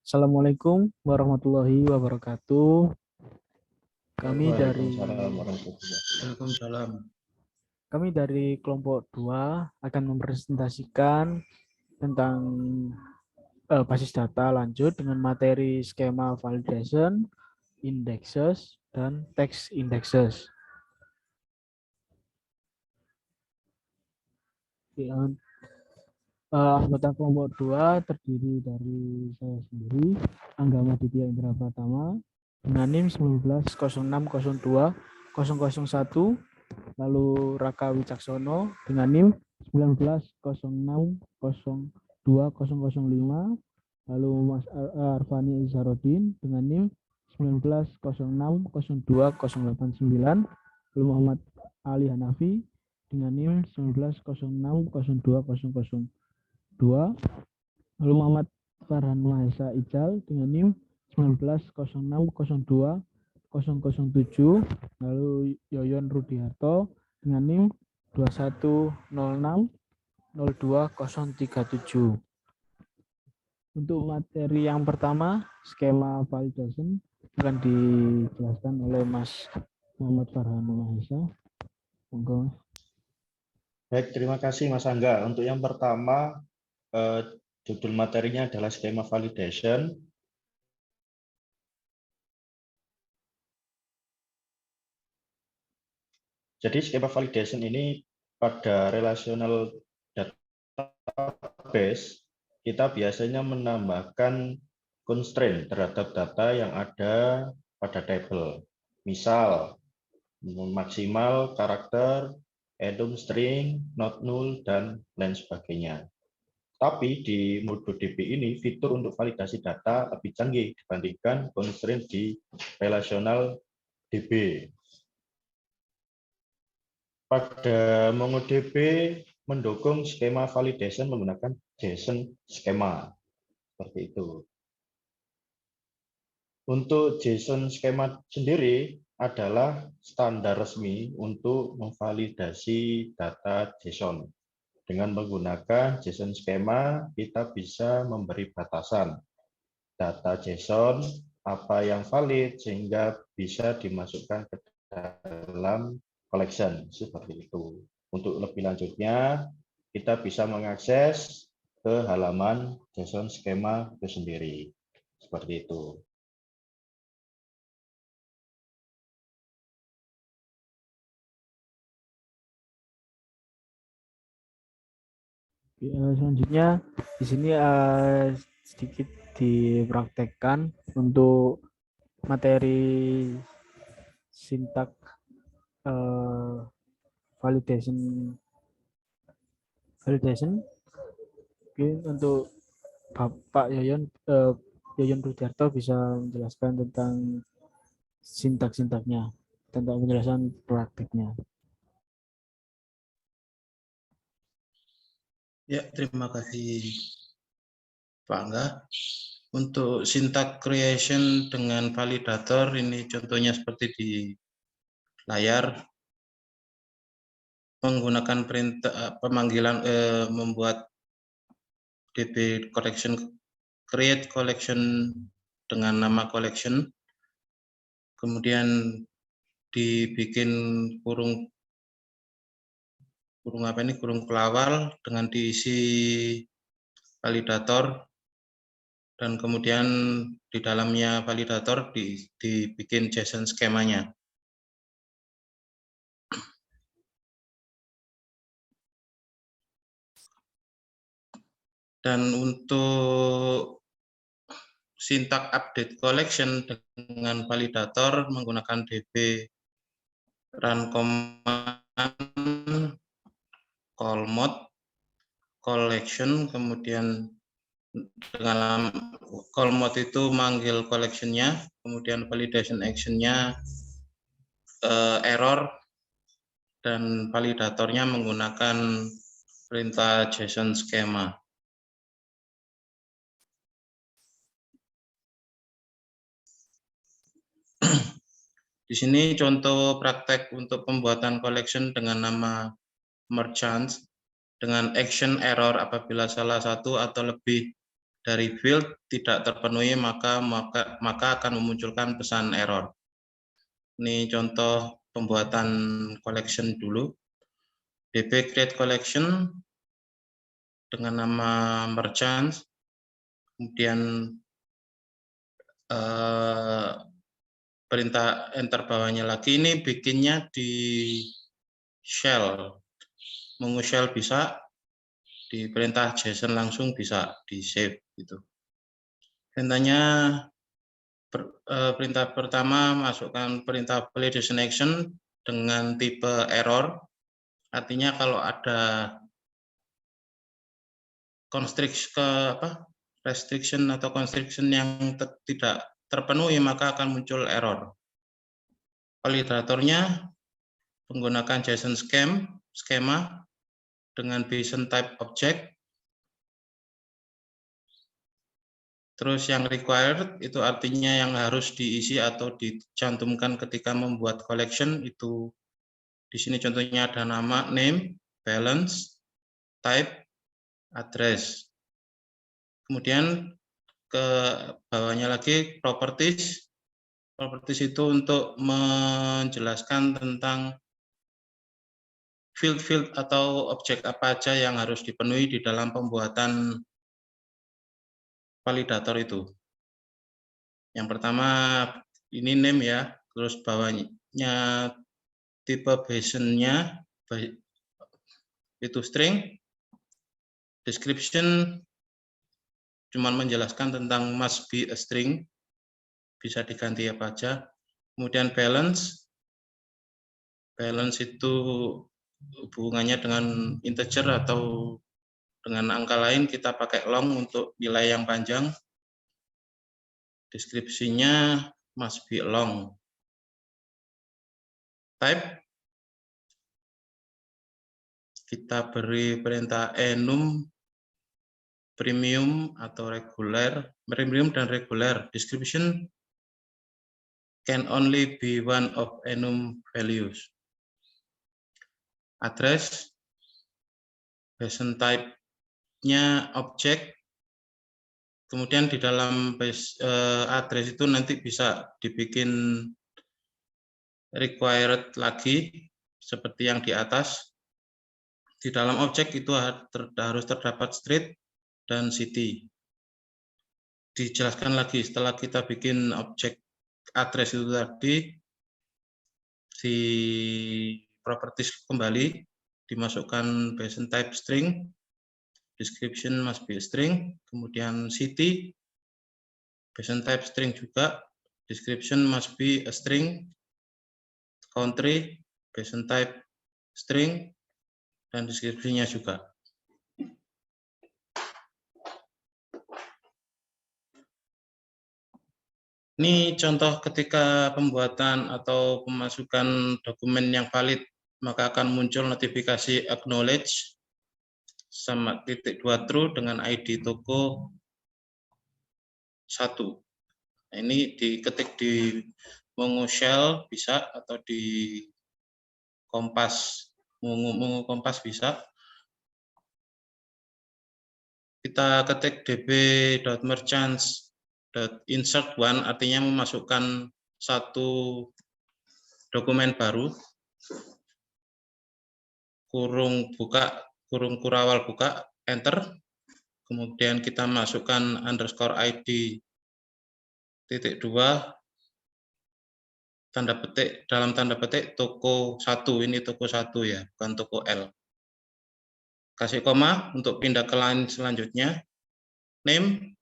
Assalamualaikum warahmatullahi wabarakatuh. Kami dari Waalaikumsalam warahmatullahi wabarakatuh. kami dari kelompok 2 akan mempresentasikan tentang basis data lanjut dengan materi skema validation, indexes, dan text indexes. Anggota kelompok 2 terdiri dari saya sendiri, Angga Maditya Indra Pratama, dengan NIM 1906020001, lalu Raka Wicaksono dengan NIM 1906020005, lalu Mas Arfani Izharuddin dengan NIM 1906020089, lalu Muhammad Ali Hanafi dengan NIM 1906020002, lalu Muhammad Farhan Mahesa Ijal dengan NIM 1906020007, lalu Yoyon Rudiharto dengan NIM 2106020037. Untuk materi yang pertama, skema validation, akan dijelaskan oleh Mas Muhammad Farhan Mahesa. Monggo. Baik, terima kasih Mas Angga. Untuk yang pertama, judul materinya adalah skema validation. Jadi skema validation ini pada relational database, kita biasanya menambahkan constraint terhadap data yang ada pada table. Misal, maksimal karakter, enum string, not null, dan lain sebagainya. Tapi di MongoDB ini fitur untuk validasi data lebih canggih dibandingkan constraint di relational DB. Pada MongoDB mendukung skema validation menggunakan JSON skema. Seperti itu. Untuk JSON skema sendiri adalah standar resmi untuk memvalidasi data JSON. Dengan menggunakan JSON skema, kita bisa memberi batasan data JSON, apa yang valid, sehingga bisa dimasukkan ke dalam collection. Seperti itu. Untuk lebih lanjutnya, kita bisa mengakses ke halaman JSON skema itu sendiri. Seperti itu. Selanjutnya di sini sedikit dipraktekkan untuk materi sintak validation. Oke, untuk Bapak Yoyon Rudiarto bisa menjelaskan tentang sintaknya, tentang penjelasan praktiknya. Ya, terima kasih Pak Angga. Untuk syntax creation dengan validator, ini contohnya seperti di layar. Menggunakan perintah pemanggilan membuat DB collection, create collection dengan nama collection. Kemudian dibikin kurung pelawal dengan diisi validator, dan kemudian di dalamnya validator dibikin JSON skemanya. Dan untuk syntax update collection dengan validator menggunakan DB run command call mode collection, kemudian dengan call mode itu manggil collectionnya, kemudian validation actionnya error, dan validatornya menggunakan perintah JSON skema. Di sini contoh praktek untuk pembuatan collection dengan nama merchants dengan action error apabila salah satu atau lebih dari field tidak terpenuhi, maka akan memunculkan pesan error. Ini contoh pembuatan collection dulu. DB create collection dengan nama merchant, kemudian perintah enter bawahnya lagi. Ini bikinnya di shell, mengu shell bisa, di perintah JSON langsung bisa di save gitu. Perintahnya perintah pertama masukkan perintah validation action dengan tipe error, artinya kalau ada restriction atau constriction yang tidak terpenuhi, maka akan muncul error. Validatornya menggunakan JSON schema dengan bison type object. Terus yang required itu artinya yang harus diisi atau dicantumkan ketika membuat collection itu. Di sini contohnya ada nama, name, balance, type, address. Kemudian ke bawahnya lagi properties. Properties itu untuk menjelaskan tentang field-field atau objek apa aja yang harus dipenuhi di dalam pembuatan validator itu. Yang pertama ini name ya, terus bawahnya tipe bison-nya itu string, description cuman menjelaskan tentang must be a string, bisa diganti apa aja. Kemudian balance itu hubungannya dengan integer atau dengan angka lain, kita pakai long untuk nilai yang panjang. Deskripsinya must be long. Type kita beri perintah enum, premium atau reguler, premium dan reguler. Description can only be one of enum values. Address, bison type-nya object. Kemudian di dalam address itu nanti bisa dibikin required lagi seperti yang di atas. Di dalam objek itu harus terdapat street dan city. Dijelaskan lagi setelah kita bikin objek address itu tadi, di properties kembali dimasukkan bison type string, description must be a string, kemudian city bison type string juga, description must be a string, country bison type string, dan deskripsinya juga. Ini contoh ketika pembuatan atau pemasukan dokumen yang valid, maka akan muncul notifikasi acknowledge sama titik 2 true dengan ID toko 1. Nah, ini diketik di Mongo Shell bisa, atau di Kompas, Mongo Kompas bisa. Kita ketik db.merchants.insert one, artinya memasukkan satu dokumen baru, kurung kurawal buka, enter. Kemudian kita masukkan underscore ID titik 2 tanda petik, dalam tanda petik toko 1, ini toko 1 ya, bukan toko L. Kasih koma untuk pindah ke line selanjutnya. Name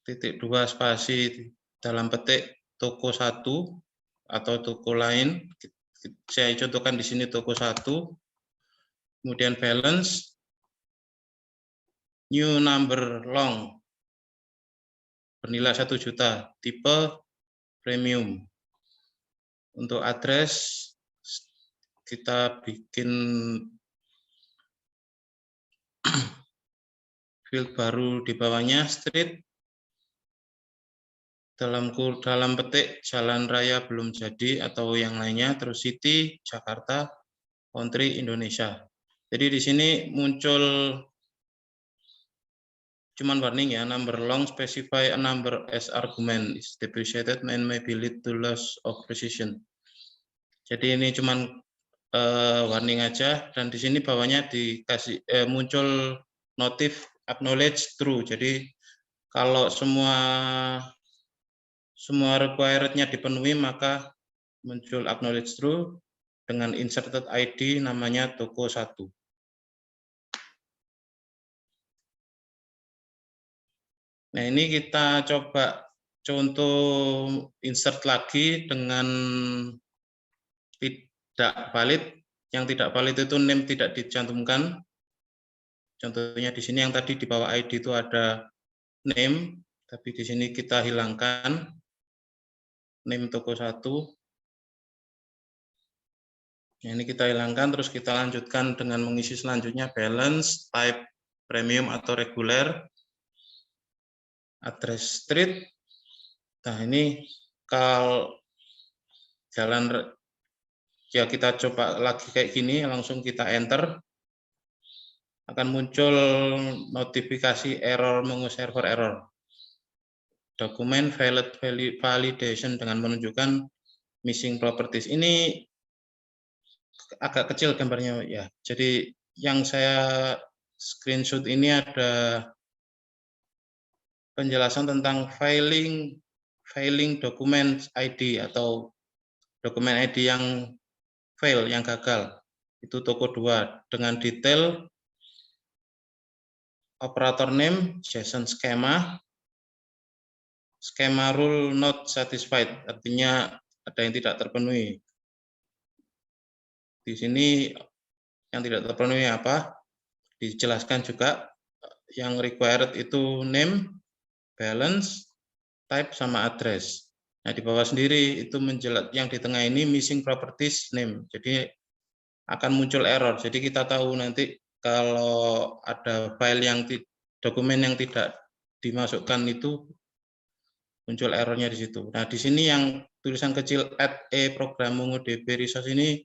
titik 2 spasi dalam petik toko 1 atau toko lain. Saya contohkan di sini toko 1. Kemudian balance, new number long, bernilai 1 juta, tipe premium. Untuk address, kita bikin field baru di bawahnya, street, dalam petik jalan raya belum jadi atau yang lainnya, terus city, Jakarta, country, Indonesia. Jadi di sini muncul cuman warning ya, number long specify a number as argument is depreciated and maybe lead to loss of precision. Jadi ini cuman warning aja, dan di sini bawahnya dikasih muncul notif acknowledge true. Jadi kalau semua required-nya dipenuhi maka muncul acknowledge true dengan inserted ID namanya toko 1. Nah, ini kita coba contoh insert lagi dengan tidak valid. Yang tidak valid itu name tidak dicantumkan. Contohnya di sini yang tadi di bawah ID itu ada name, tapi di sini kita hilangkan name toko 1. Nah, ini kita hilangkan, terus kita lanjutkan dengan mengisi selanjutnya balance, type premium atau reguler, address street. Nah, ini kalau jalan ya kita coba lagi kayak gini, langsung kita enter, akan muncul notifikasi error server error. Dokumen valid validation dengan menunjukkan missing properties. Ini agak kecil gambarnya ya. Jadi yang saya screenshot ini ada penjelasan tentang filing dokumen ID atau dokumen ID yang fail, yang gagal. Itu toko 2 dengan detail operator name, JSON schema rule not satisfied, artinya ada yang tidak terpenuhi. Di sini yang tidak terpenuhi apa? Dijelaskan juga yang required itu name, balance, type, sama address. Nah, di bawah sendiri itu yang di tengah ini missing properties name. Jadi akan muncul error. Jadi kita tahu nanti kalau ada file dokumen yang tidak dimasukkan itu muncul errornya di situ. Nah, di sini yang tulisan kecil add a program MongoDB resource ini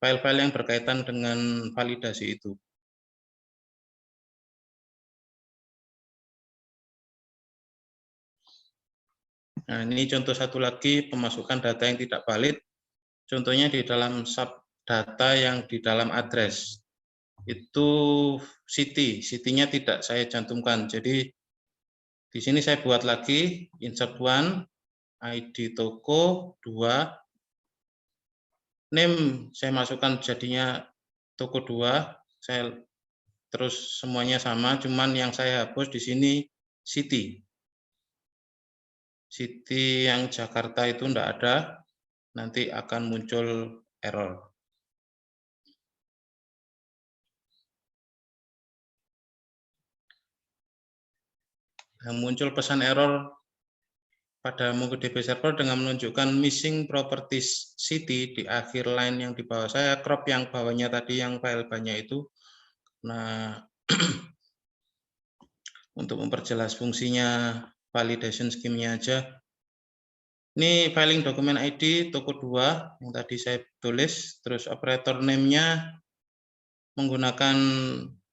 file-file yang berkaitan dengan validasi itu. Nah, ini contoh satu lagi pemasukan data yang tidak valid. Contohnya di dalam subdata yang di dalam address. Itu city-nya tidak saya cantumkan. Jadi di sini saya buat lagi insert one, ID toko 2, name saya masukkan jadinya toko 2, saya terus semuanya sama, cuman yang saya hapus di sini city. City yang Jakarta itu enggak ada, nanti akan muncul error. Yang muncul pesan error pada MongoDB server dengan menunjukkan missing properties city di akhir line yang di bawah. Saya crop yang bawahnya tadi yang file banyak itu. Nah, untuk memperjelas fungsinya validation scheme-nya aja. Ini filing dokumen ID toko 2 yang tadi saya tulis, terus operator name-nya menggunakan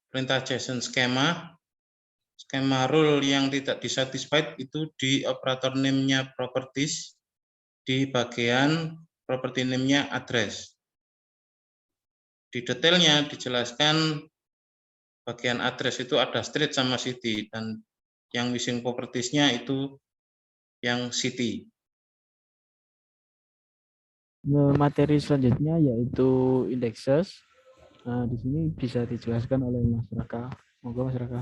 perintah JSON schema rule yang tidak disatisfied itu di operator name-nya properties, di bagian property name-nya address. Di detailnya dijelaskan bagian address itu ada street sama city, dan yang missing properties-nya itu yang city. Materi selanjutnya yaitu indexes. Nah, di sini bisa dijelaskan oleh Mas Raka. Monggo Mas Raka.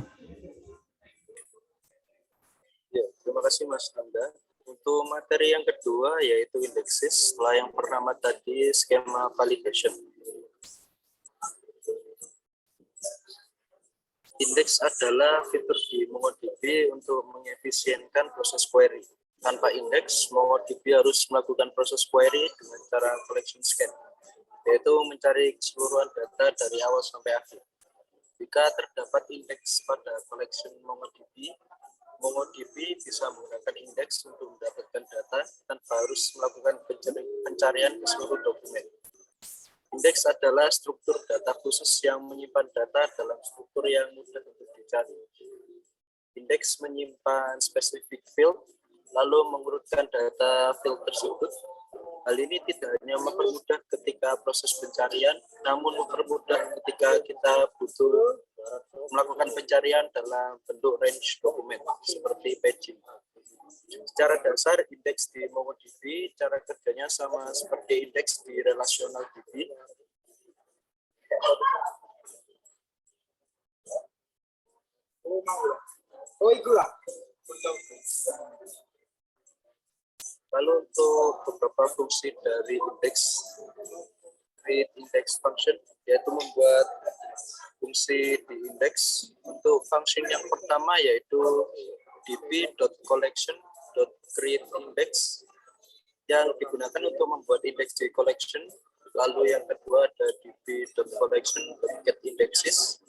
Ya, terima kasih Mas Anda. Untuk materi yang kedua yaitu indexes, setelah yang pertama tadi skema validation. Index adalah fitur di MongoDB untuk mengefisienkan proses query. Tanpa indeks, MongoDB harus melakukan proses query dengan cara collection scan, yaitu mencari keseluruhan data dari awal sampai akhir. Jika terdapat indeks pada collection MongoDB bisa menggunakan indeks untuk mendapatkan data tanpa harus melakukan pencarian ke seluruh dokumen. Indeks adalah struktur data khusus yang menyimpan data dalam struktur yang mudah untuk dicari. indeks menyimpan spesifik field, lalu mengurutkan data field tersebut. Hal ini tidak hanya mempermudah ketika proses pencarian, namun mempermudah ketika kita butuh melakukan pencarian dalam bentuk range dokumen seperti paging. Secara dasar, indeks di MongoDB cara kerjanya sama seperti indeks di relational DB. Lalu untuk beberapa fungsi dari indeks, create index function, yaitu membuat fungsi di indeks. Untuk function yang pertama yaitu db.collection.createIndex yang digunakan untuk membuat indeks di collection. Lalu yang kedua ada db.collection.getIndexes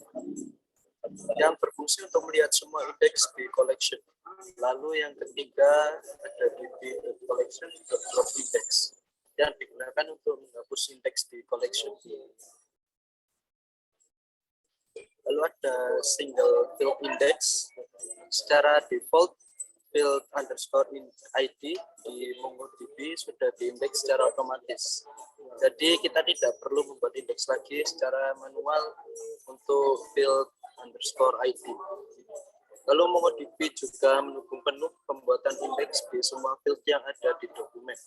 yang berfungsi untuk melihat semua indeks di collection. Lalu yang ketiga ada db.collection.dropIndex yang digunakan untuk menghapus indeks di collection. Lalu ada single field index. Secara default, field underscore ID di MongoDB sudah diindeks secara otomatis. Jadi kita tidak perlu membuat indeks lagi secara manual untuk field underscore ID. Lalu MongoDB juga mendukung penuh pembuatan indeks di semua field yang ada di dokumen.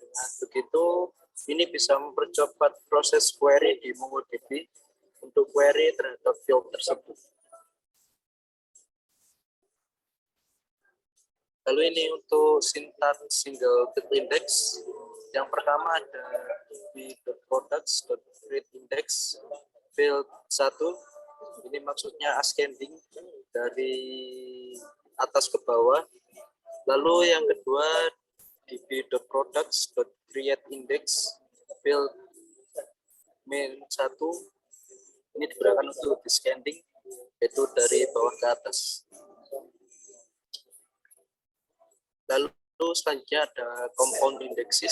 Dengan begitu, ini bisa mempercepat proses query di MongoDB untuk query terhadap field tersebut. Lalu ini untuk sintaks single field index. Yang pertama ada db.products.createIndex field 1. Ini maksudnya ascending dari atas ke bawah. Lalu yang kedua db.products.createIndex field main 1. Ini digunakan untuk descending, yaitu dari bawah ke atas. Lalu selanjutnya ada compound indexes.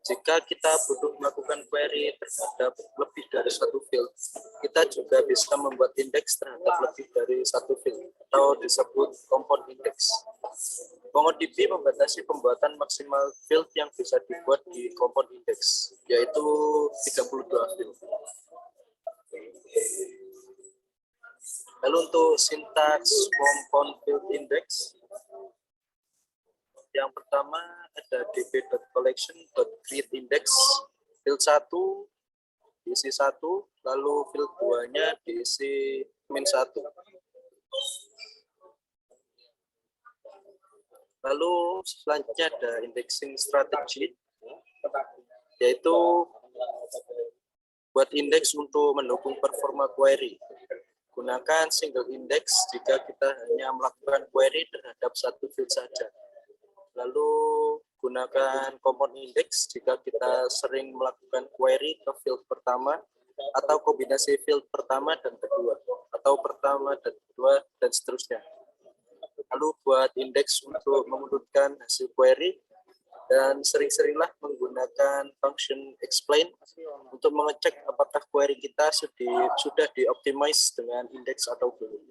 Jika kita butuh melakukan query terhadap lebih dari satu field, kita juga bisa membuat indeks terhadap lebih dari satu field, atau disebut compound index. MongoDB membatasi pembuatan maksimal field yang bisa dibuat di compound index, yaitu 32 field. Lalu untuk sintaks compound field index, yang pertama ada db.collection.createIndex field 1 diisi 1, lalu field 2-nya diisi min 1. Lalu selanjutnya ada indexing strategy, yaitu buat indeks untuk mendukung performa query. Gunakan single index jika kita hanya melakukan query terhadap satu field saja. Lalu gunakan compound index jika kita sering melakukan query ke field pertama atau kombinasi field pertama dan kedua, atau pertama dan kedua, dan seterusnya. Lalu buat indeks untuk mengurutkan hasil query, dan sering-seringlah menggunakan function explain untuk mengecek apakah query kita sudah dioptimize dengan indeks atau belum.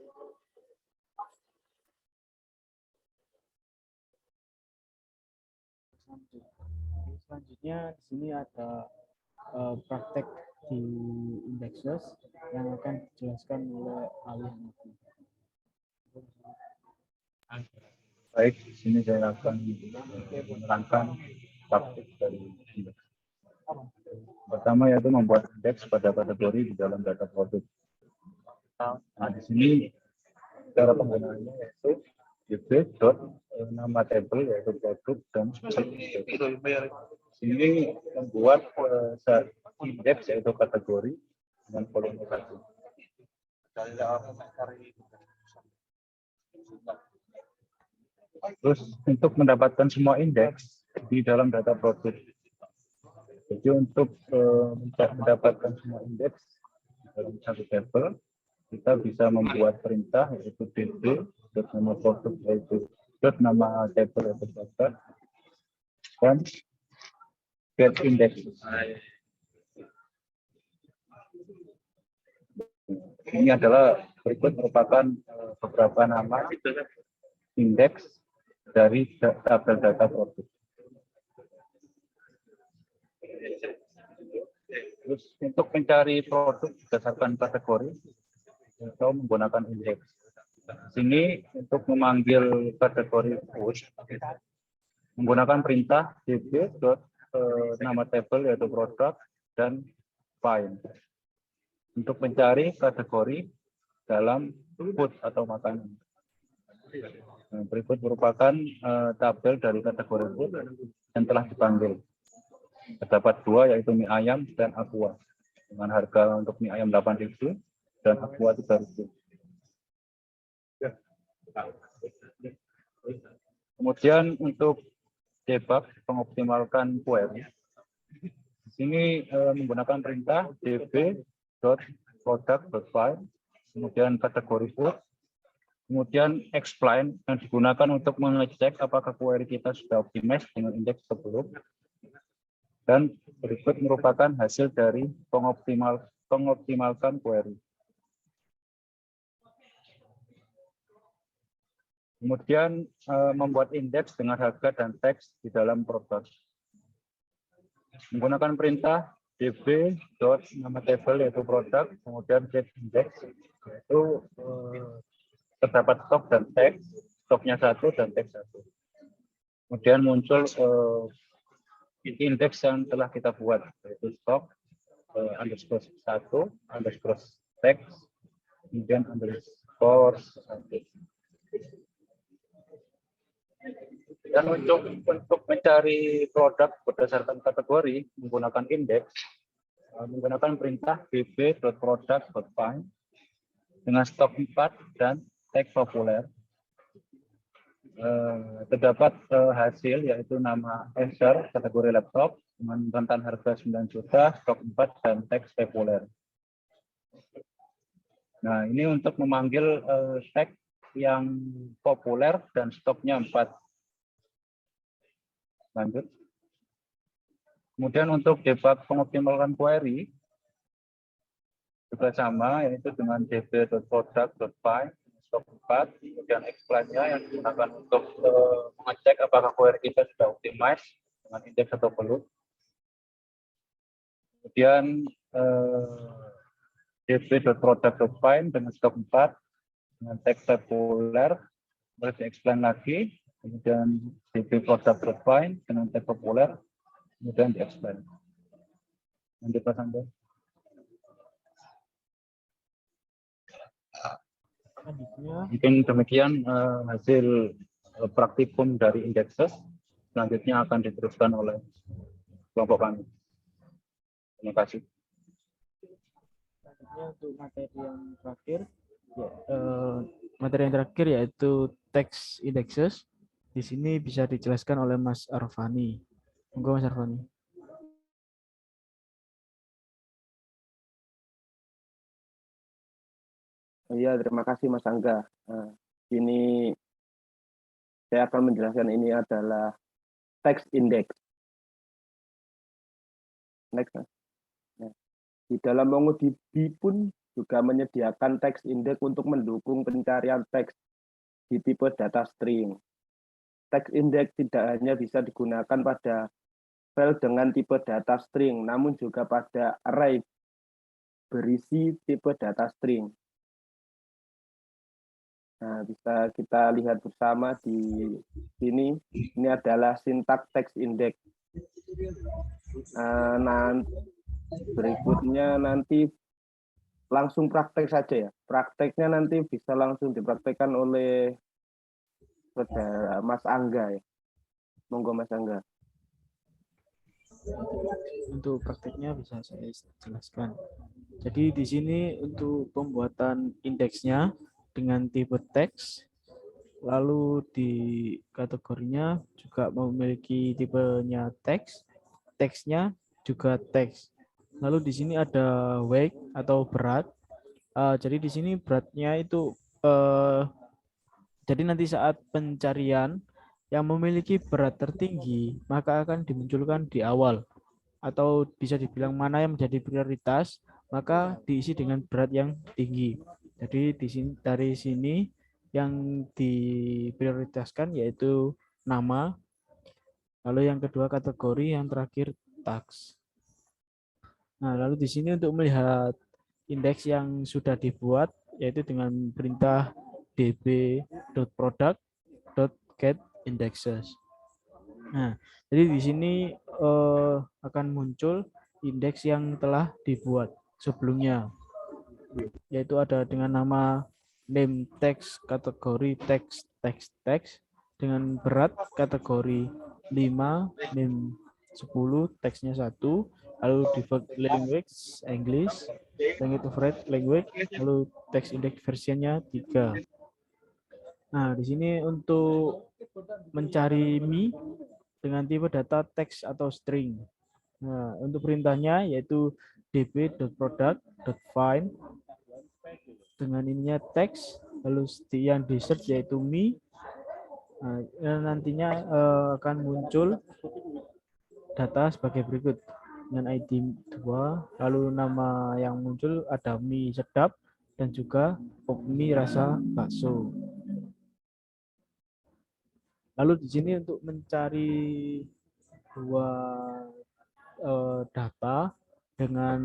Selanjutnya di sini ada praktek di indexes yang akan dijelaskan oleh Ali Hanafi. Baik, di sini saya akan menerangkan praktik dari indeks. Pertama yaitu membuat indeks pada kategori di dalam data produk. Nah, di sini cara penggunaannya yaitu db.nama table yaitu produk dan ini membuat indeks yaitu kategori dengan volume 1. Terus untuk mendapatkan semua indeks di dalam data produk. Jadi untuk mendapatkan semua indeks dalam satu table, kita bisa membuat perintah yaitu db.nama produk yaitu nama table yaitu produk dan get index. Ini adalah berikut merupakan beberapa nama indeks dari tabel data produk. Terus untuk mencari produk berdasarkan kategori atau menggunakan indeks. Sini untuk memanggil kategori food menggunakan perintah db nama tabel yaitu produk dan find untuk mencari kategori dalam food atau makanan. Nah, berikut merupakan tabel dari kategori food yang telah dipanggil. Terdapat dua yaitu mie ayam dan aqua dengan harga untuk mie ayam 8.000 dan aqua 3.000. Kemudian untuk debug mengoptimalkan query. Di sini menggunakan perintah db.product.find, kemudian kategori food, kemudian explain yang digunakan untuk mengecek apakah query kita sudah optimize dengan indeks sebelum. Dan berikut merupakan hasil dari pengoptimalkan query. Kemudian membuat indeks dengan harga dan teks di dalam produk. Menggunakan perintah db.nama table yaitu produk, kemudian get index itu terdapat stok dan teks, stoknya 1 dan teks 1. Kemudian muncul indeks yang telah kita buat yaitu stok underscore 1 underscore teks, kemudian underscore 1. Dan untuk mencari produk berdasarkan kategori menggunakan indeks, menggunakan perintah db.product.find dengan stok 4 dan tag populer. Terdapat hasil yaitu nama Acer kategori laptop dengan rentan harga 9 juta, stok 4 dan teks populer. Nah, ini untuk memanggil tag yang populer dan stoknya 4. Lanjut. Kemudian untuk debug pengoptimalkan query juga sama, yaitu dengan db.product.find stok 4, kemudian explain-nya yang digunakan untuk mengecek apakah query kita sudah optimize dengan indeks atau belum. Kemudian db.product.find dengan stok 4 dengan teks populer, boleh di-explain lagi. Kemudian db.product.find dengan tag populer, kemudian di-explain. Lanjut Pak Sandra. Mungkin demikian hasil praktikum dari Indexes. Selanjutnya akan diteruskan oleh kelompok kami. Terima kasih. Selanjutnya untuk materi yang terakhir, materi yang terakhir yaitu text indexes. Di sini bisa dijelaskan oleh Mas Arfani. Monggo Mas Arfani. Iya, terima kasih Mas Angga. Ini saya akan menjelaskan ini adalah text index. Next. Nah, di dalam MongoDB pun juga menyediakan text index untuk mendukung pencarian teks di tipe data string. Text index tidak hanya bisa digunakan pada file dengan tipe data string, namun juga pada array berisi tipe data string. Nah, bisa kita lihat bersama di sini. Ini adalah sintak text index. Nah, berikutnya nanti langsung praktek saja ya. Prakteknya nanti bisa langsung dipraktekkan oleh saudara Mas Angga ya. Monggo Mas Angga. Untuk prakteknya bisa saya jelaskan. Jadi di sini untuk pembuatan indeksnya dengan tipe teks, lalu di kategorinya juga memiliki tipenya teks, teksnya juga teks. Lalu di sini ada weight atau berat. Jadi di sini beratnya itu jadi nanti saat pencarian yang memiliki berat tertinggi maka akan dimunculkan di awal, atau bisa dibilang mana yang menjadi prioritas maka diisi dengan berat yang tinggi. Jadi dari sini yang diprioritaskan yaitu nama, lalu yang kedua kategori, yang terakhir tags. Nah, lalu di sini untuk melihat indeks yang sudah dibuat yaitu dengan perintah db.product.getIndexes. Nah, jadi di sini akan muncul indeks yang telah dibuat sebelumnya, yaitu ada dengan nama name text, kategori text dengan berat kategori 5, name 10, teksnya 1, lalu default language English, language override language, lalu text index versionnya 3. Nah, di sini untuk mencari mi dengan tipe data teks atau string. Nah, untuk perintahnya yaitu db.product.find dengan ininya teks, lalu yang di search yaitu mi. Nah, nantinya akan muncul data sebagai berikut dengan ID 2, lalu nama yang muncul ada mie sedap dan juga mie rasa bakso. Lalu di sini untuk mencari dua data dengan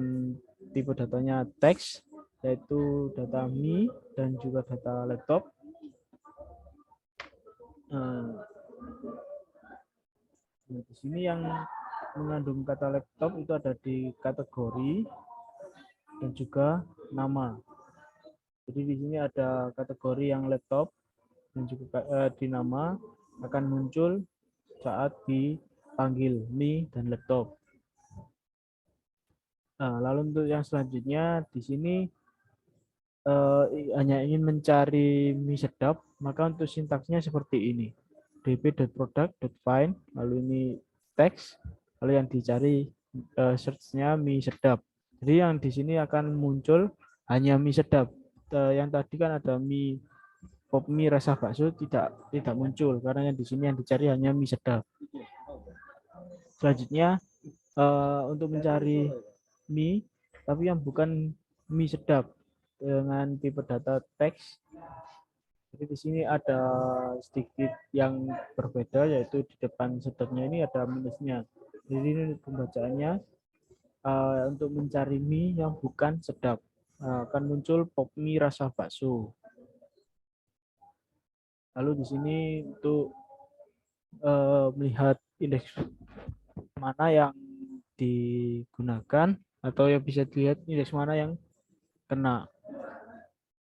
tipe datanya teks, yaitu data mie dan juga data laptop. Nah, di sini yang mengandung kata laptop itu ada di kategori dan juga nama. Jadi di sini ada kategori yang laptop dan juga di nama akan muncul saat dipanggil mi dan laptop. Nah, lalu untuk yang selanjutnya di sini hanya ingin mencari mi sedap, maka untuk sintaksnya seperti ini. db.product.find, lalu ini teks, lalu yang dicari search-nya mi sedap. Jadi yang di sini akan muncul hanya mi sedap. Yang tadi kan ada mi pop mie rasa bakso tidak muncul karena yang di sini yang dicari hanya mie sedap. Selanjutnya untuk mencari mie tapi yang bukan mie sedap dengan tipe data teks. Jadi di sini ada sedikit yang berbeda, yaitu di depan sedapnya ini ada minusnya. Jadi ini pembacaannya untuk mencari mie yang bukan sedap akan muncul pop mie rasa bakso. Lalu di sini untuk melihat indeks mana yang digunakan atau yang bisa dilihat indeks mana yang kena.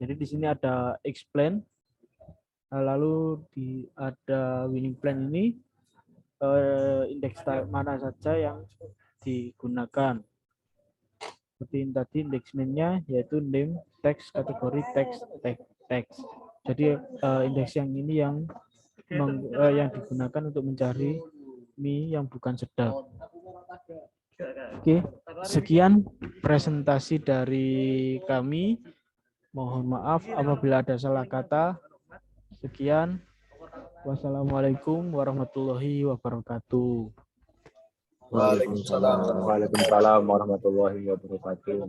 Jadi di sini ada explain, lalu ada winning plan ini indeks mana saja yang digunakan. Seperti yang tadi indeks name-nya yaitu name, text, kategori text. Jadi indeks yang ini yang digunakan untuk mencari mie yang bukan sedap. Oke, sekian presentasi dari kami. Mohon maaf apabila ada salah kata. Sekian. Wassalamualaikum warahmatullahi wabarakatuh. Waalaikumsalam warahmatullahi wabarakatuh.